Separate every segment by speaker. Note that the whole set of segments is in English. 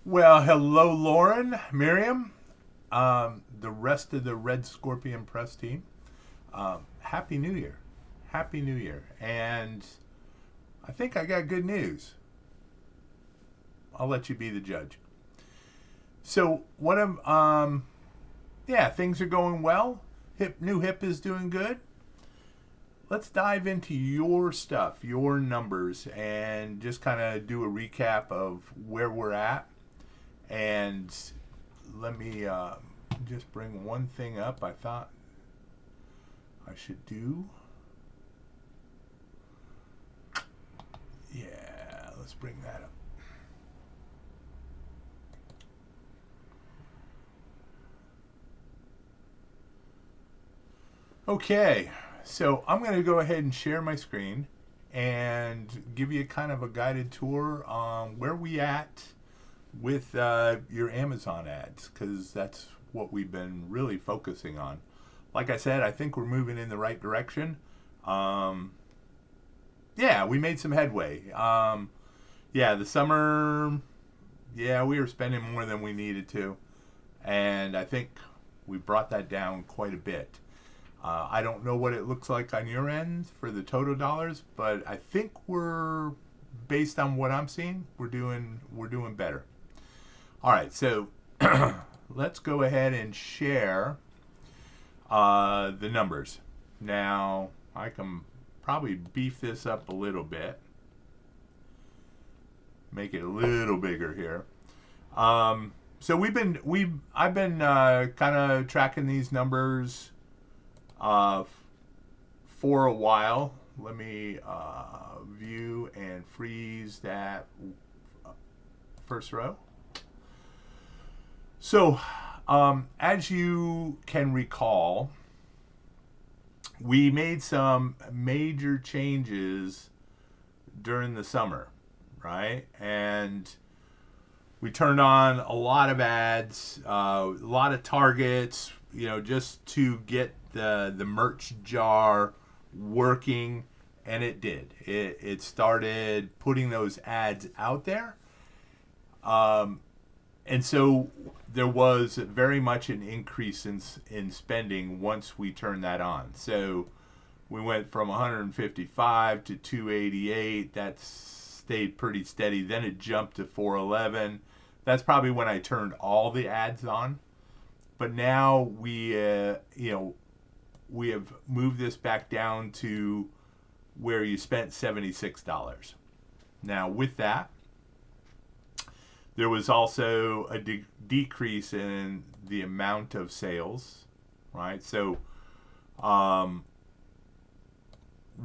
Speaker 1: Well, hello, Lauren, Miriam, the rest of the Red Scorpion Press team. Happy New Year. Happy New Year. And I think I got good news. I'll let you be the judge. So, yeah, things are going well. New Hip is doing good. Let's dive into your stuff, your numbers, and just kind of do a recap of where we're at. And let me just bring one thing up I thought I should do. Yeah, let's bring that up. Okay, so I'm going to go ahead and share my screen and give you kind of a guided tour on where we at with your Amazon ads, because that's what we've been really focusing on. Like I said, I think we're moving in the right direction. Um, yeah, we made some headway. Yeah, the summer, yeah, we were spending more than we needed to, and I think we brought that down quite a bit. I don't know what it looks like on your end for the total dollars, but I think we're, based on what I'm seeing, we're doing better. All right, so let's go ahead and share the numbers. Now I can probably beef this up a little bit, make it a little bigger here. So I've been kind of tracking these numbers uh, for a while. Let me view and freeze that first row. So, as you can recall, we made some major changes during the summer, right? And we turned on a lot of ads, a lot of targets, just to get the merch jar working, and it did. It started putting those ads out there, and so there was very much an increase in spending once we turned that on. So we went from 155 to 288. That stayed pretty steady. Then it jumped to 411. That's probably when I turned all the ads on. But now we have moved this back down to where you spent $76. Now with that, there was also a decrease in the amount of sales, right? So um,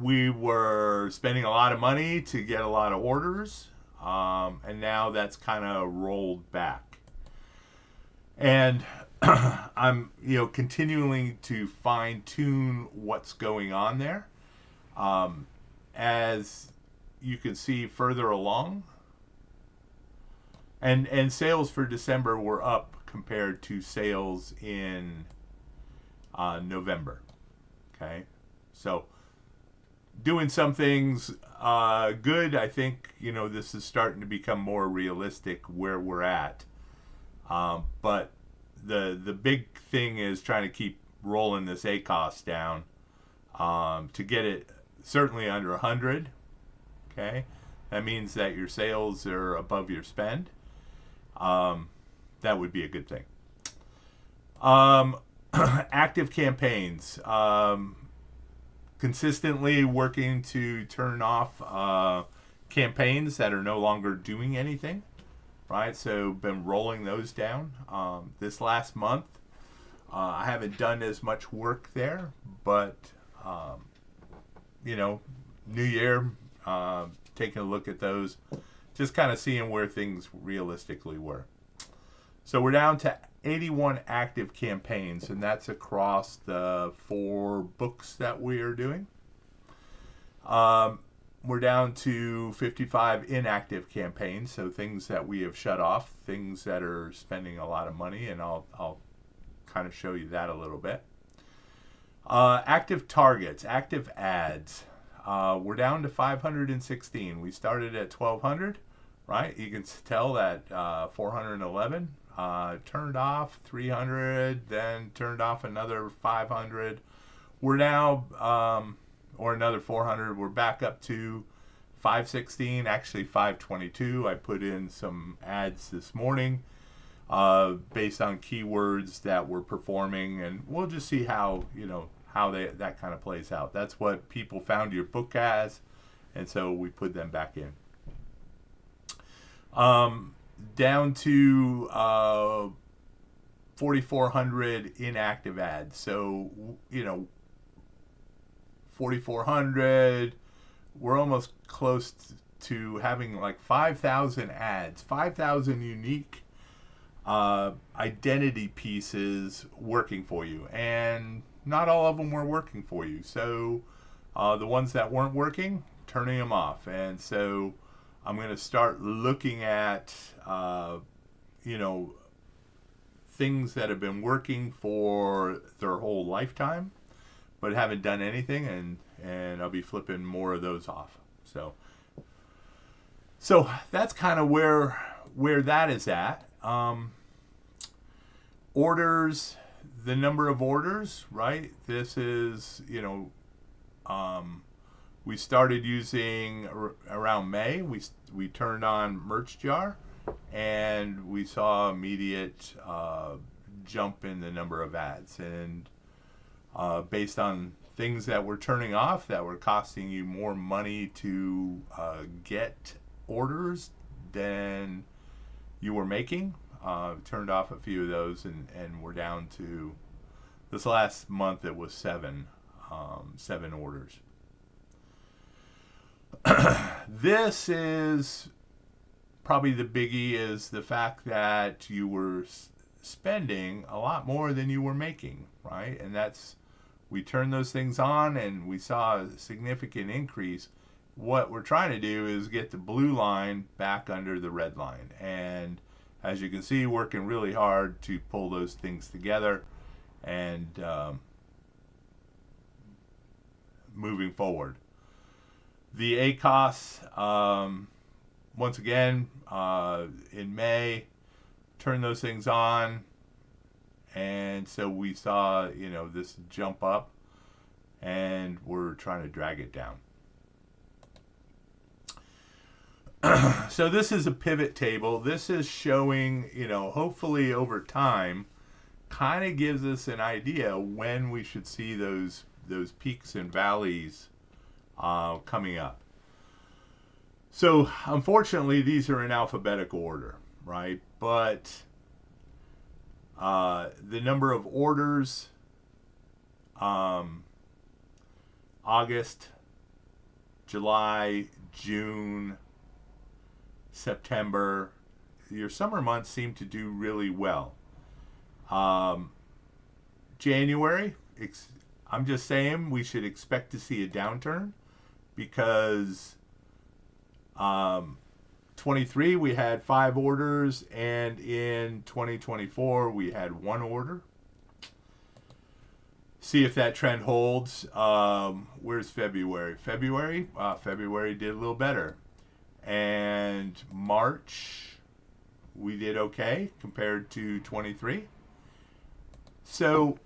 Speaker 1: we were spending a lot of money to get a lot of orders, and now that's kind of rolled back. And I'm continuing to fine tune what's going on there. As you can see further along, and sales for December were up compared to sales in November. Okay, so doing some things good. I think this is starting to become more realistic where we're at. But the big thing is trying to keep rolling this ACOS down to get it certainly under 100. Okay, that means that your sales are above your spend. That would be a good thing. Um, Active campaigns. Consistently working to turn off campaigns that are no longer doing anything, right? So been rolling those down. This last month, I haven't done as much work there, but um, New Year, taking a look at those, just kind of seeing where things realistically were. So we're down to 81 active campaigns, and that's across the 4 books that we are doing. We're down to 55 inactive campaigns, so things that we have shut off, things that are spending a lot of money, and I'll kind of show you that a little bit. Active targets, active ads. We're down to 516. We started at 1,200. right? You can tell that 411 turned off 300, then turned off another 500. We're now, or another 400. We're back up to 516, actually 522. I put in some ads this morning based on keywords that were performing, and we'll just see how that kind of plays out. That's what people found your book as, and so we put them back in. Down to 4,400 inactive ads. So 4,400. We're almost close to having like 5,000 ads, 5,000 unique identity pieces working for you, and not all of them were working for you. So the ones that weren't working, turning them off. And so I'm going to start looking at things that have been working for their whole lifetime but haven't done anything, and I'll be flipping more of those off. So that's kind of where that is at. Orders, the number of orders, right? This is, we started using around May. We turned on Merch Jar, and we saw immediate jump in the number of ads. And based on things that we're turning off that were costing you more money to get orders than you were making, turned off a few of those, and we're down to, this last month it was seven orders. This is probably the biggie, is the fact that you were spending a lot more than you were making, right? And we turned those things on and we saw a significant increase. What we're trying to do is get the blue line back under the red line, and as you can see, working really hard to pull those things together and moving forward. The ACOS, once again, in May, turned those things on, and so we saw, this jump up, and we're trying to drag it down. So this is a pivot table. This is showing, hopefully over time, kind of gives us an idea when we should see those peaks and valleys coming up. So unfortunately, these are in alphabetical order, right? But the number of orders, August, July, June, September, your summer months seem to do really well. January, I'm just saying we should expect to see a downturn, because 23 we had 5 orders, and in 2024 we had 1 order. See if that trend holds. Where's February? February did a little better. And March, we did okay compared to 23. So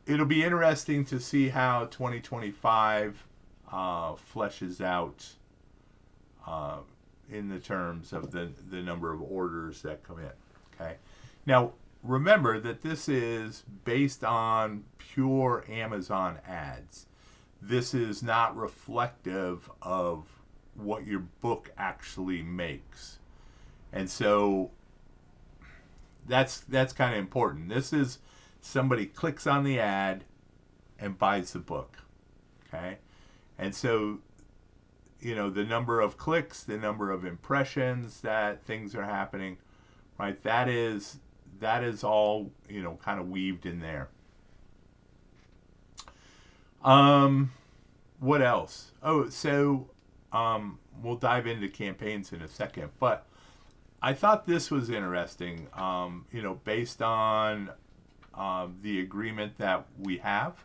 Speaker 1: it'll be interesting to see how 2025 fleshes out in the terms of the number of orders that come in. Okay. Now, remember that this is based on pure Amazon ads. This is not reflective of what your book actually makes. And so that's kind of important. This is somebody clicks on the ad and buys the book. Okay? And so, the number of clicks, the number of impressions that things are happening, right? That is all, kind of weaved in there. What else? Oh, so we'll dive into campaigns in a second, but I thought this was interesting, based on the agreement that we have,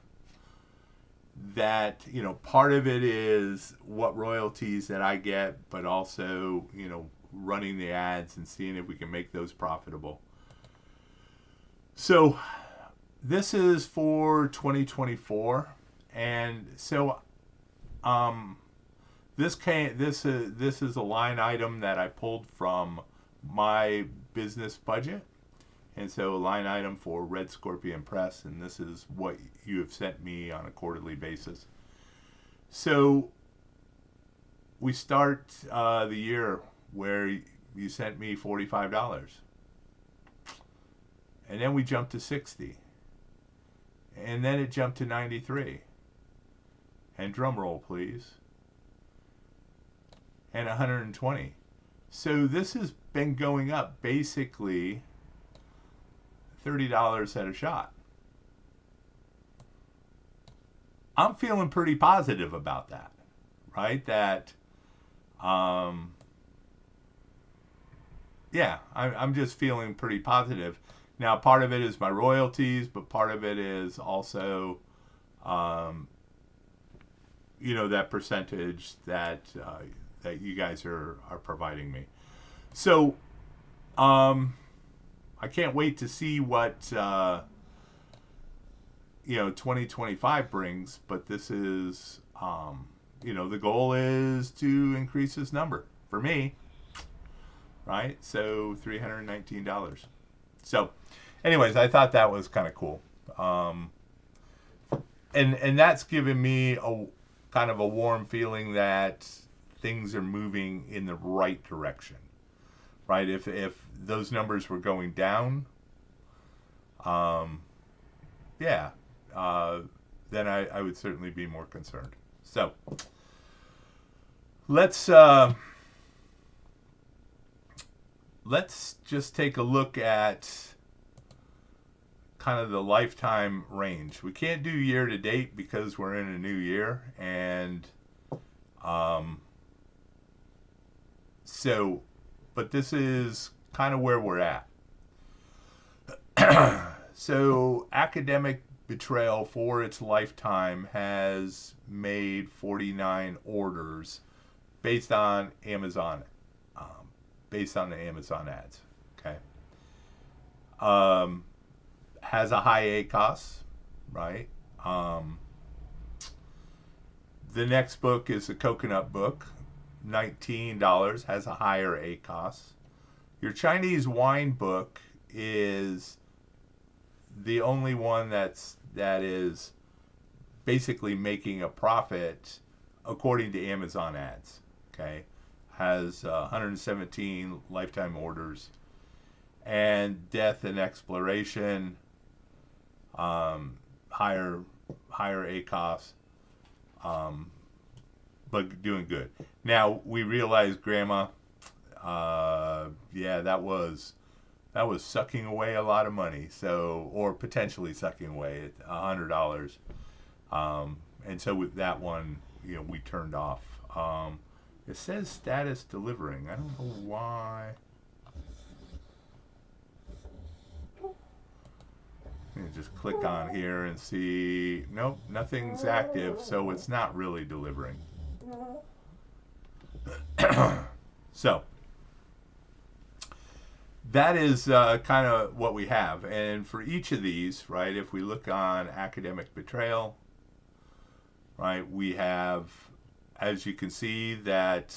Speaker 1: that, part of it is what royalties that I get, but also, running the ads and seeing if we can make those profitable. So this is for 2024, and so this is a line item that I pulled from my business budget, and so a line item for Red Scorpion Press, and this is what you have sent me on a quarterly basis. So we start the year where you sent me $45, and then we jumped to 60, and then it jumped to 93, and drum roll please, and 120. So this has been going up basically $30 at a shot. I'm feeling pretty positive about that, right? That, yeah, I'm just feeling pretty positive. Now, part of it is my royalties, but part of it is also, that percentage that that you guys are providing me. So, I can't wait to see what 2025 brings. But this is, the goal is to increase this number for me, right? So $319. So, anyways, I thought that was kind of cool, and that's given me a kind of a warm feeling that things are moving in the right direction, right? If those numbers were going down, then I would certainly be more concerned. So let's just take a look at kind of the lifetime range. We can't do year to date because we're in a new year, and but this is kind of where we're at. So Academic Betrayal for its lifetime has made 49 orders based on Amazon, based on the Amazon ads. Okay. Has a high ACOS, right? The next book is a coconut book, $19, has a higher ACOS. Your Chinese wine book is the only one that is basically making a profit according to Amazon ads. Okay, has 117 lifetime orders, and Death and Exploration, higher ACOS, but doing good. Now we realize, Grandma, that was sucking away a lot of money. So, or potentially sucking away $100, and so with that one, we turned off. It says status delivering. I don't know why. Just click on here and see. Nope, nothing's active, so it's not really delivering. So that is kind of what we have. And for each of these, right, if we look on Academic Betrayal, right, we have, as you can see, that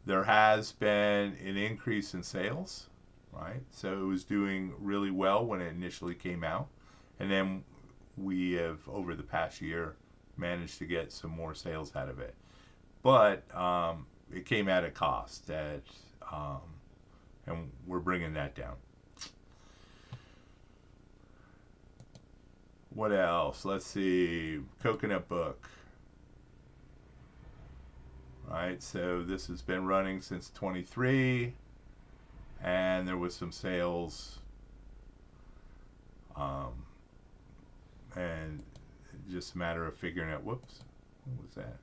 Speaker 1: there has been an increase in sales, right? So it was doing really well when it initially came out. And then we have, over the past year, managed to get some more sales out of it. But it came at a cost, and we're bringing that down. What else? Let's see. Coconut book. Right, so this has been running since 23, and there was some sales, and just a matter of figuring out. Whoops, what was that?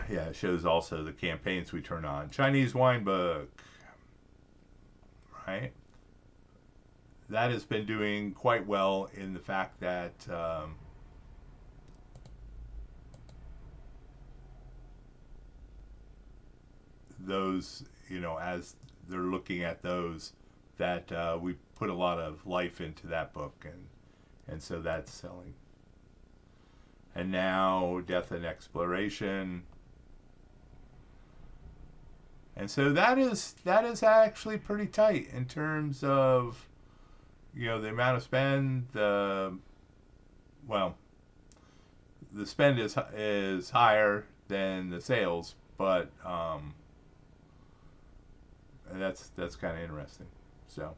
Speaker 1: Yeah, it shows also the campaigns we turn on. Chinese wine book, right? That has been doing quite well in the fact that those, as they're looking at those, that we put a lot of life into that book, and so that's selling. And now Death and Exploration. And so that is actually pretty tight in terms of, the amount of spend. The spend is higher than the sales, but and that's kind of interesting. So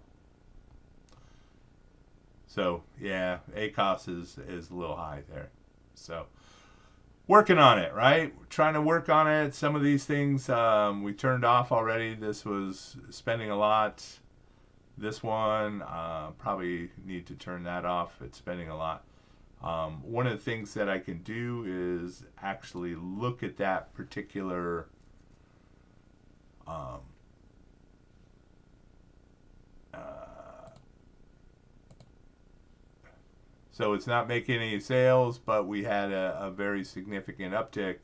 Speaker 1: yeah, ACOS is a little high there. So working on it, right? Trying to work on it. Some of these things we turned off already. This was spending a lot. This one probably need to turn that off. It's spending a lot. One of the things that I can do is actually look at that particular so it's not making any sales, but we had a very significant uptick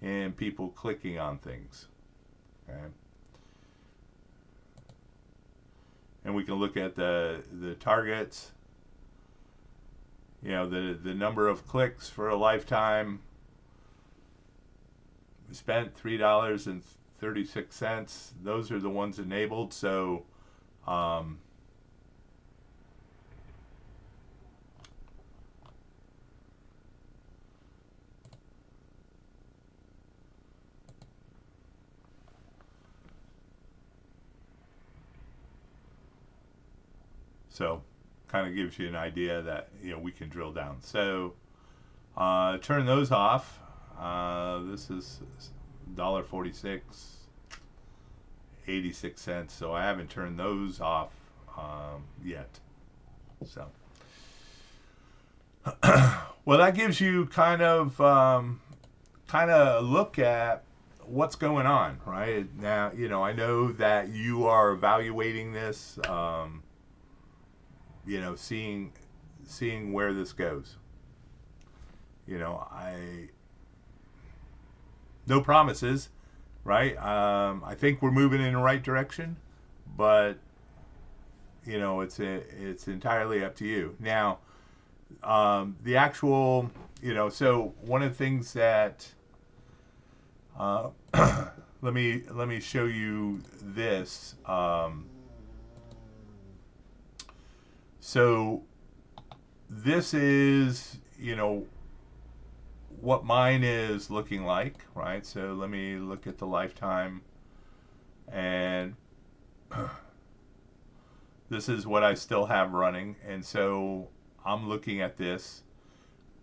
Speaker 1: in people clicking on things. Okay. And we can look at the targets. The number of clicks for a lifetime. We spent $3.36. Those are the ones enabled. So So kind of gives you an idea that we can drill down. So turn those off. This is $1.46, 86 cents. So I haven't turned those off yet. So well, that gives you kind of a look at what's going on right now. I know that you are evaluating this. Seeing where this goes. No promises, right? I think we're moving in the right direction, but it's entirely up to you. Now, the actual, so one of the things that let me show you this. So this is, what mine is looking like, right? So let me look at the lifetime, and this is what I still have running. And so I'm looking at this,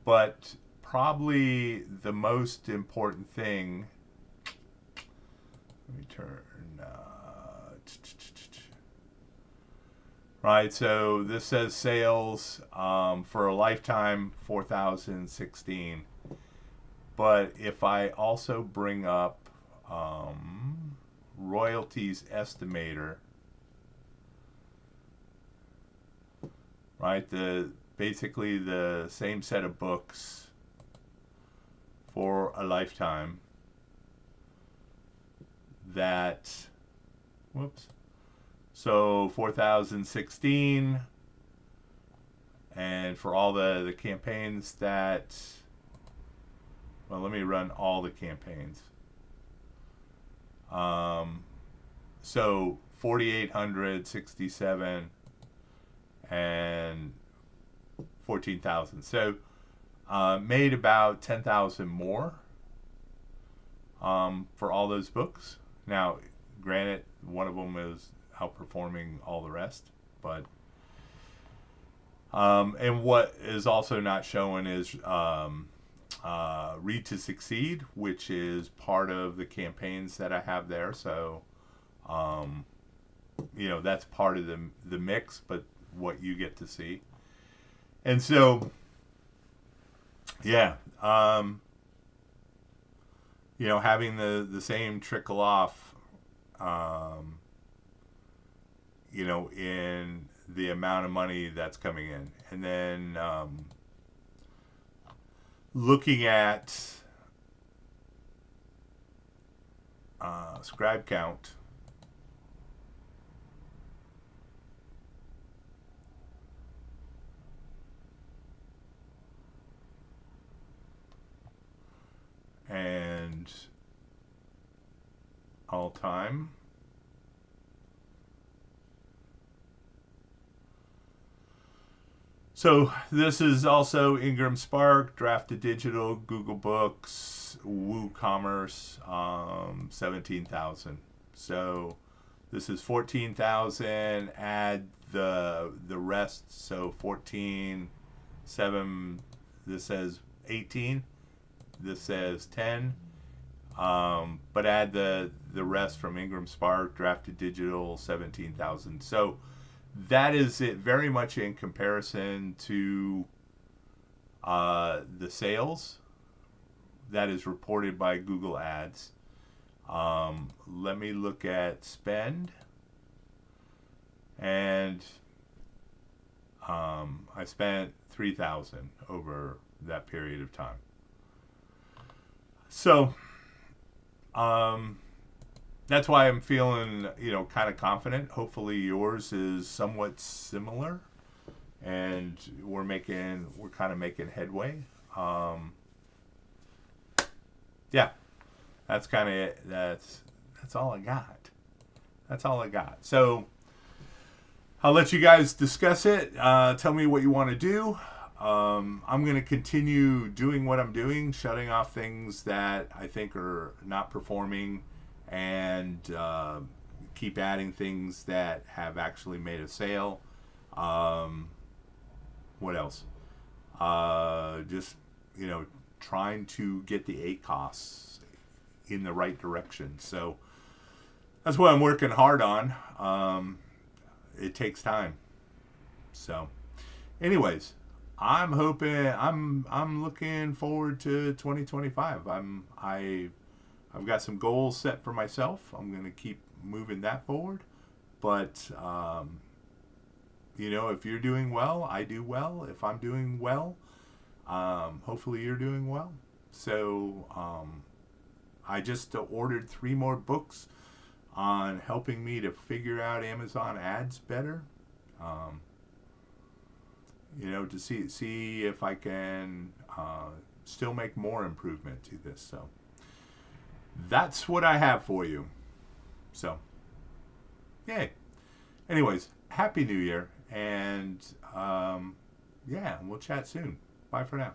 Speaker 1: but probably the most important thing, let me turn, right, so this says sales for a lifetime 4,016. But if I also bring up royalties estimator, right, basically the same set of books for a lifetime, that, so 4,016, and for all the campaigns that, well, let me run all the campaigns. So 4,867 and 14,000. So made about 10,000 more for all those books. Now, granted, one of them is outperforming all the rest, but and what is also not showing is Read to Succeed, which is part of the campaigns that I have there. So that's part of the mix, but what you get to see. And so having the same trickle off in the amount of money that's coming in. And then looking at scribe count. And all time. So this is also Ingram Spark, Draft to Digital, Google Books, WooCommerce, 17,000. So this is 14,000. Add the rest. So 14, 7. This says 18. This says 10. But add the rest from Ingram Spark, Draft to Digital, 17,000. So that is it very much in comparison to the sales that is reported by Google Ads. Let me look at spend. And I spent 3,000 over that period of time. So that's why I'm feeling, kind of confident. Hopefully yours is somewhat similar, and we're kind of making headway. Yeah, that's kind of it. That's all I got. That's all I got. So I'll let you guys discuss it. Tell me what you want to do. I'm going to continue doing what I'm doing, shutting off things that I think are not performing, and keep adding things that have actually made a sale. What else? Just, trying to get the ACOS in the right direction. So that's what I'm working hard on. It takes time. So anyways, I'm looking forward to 2025. I've got some goals set for myself. I'm going to keep moving that forward. But, if you're doing well, I do well. If I'm doing well, hopefully you're doing well. So I just ordered 3 more books on helping me to figure out Amazon ads better. To see if I can still make more improvement to this. So that's what I have for you. So, yay. Anyways, Happy New Year. And, we'll chat soon. Bye for now.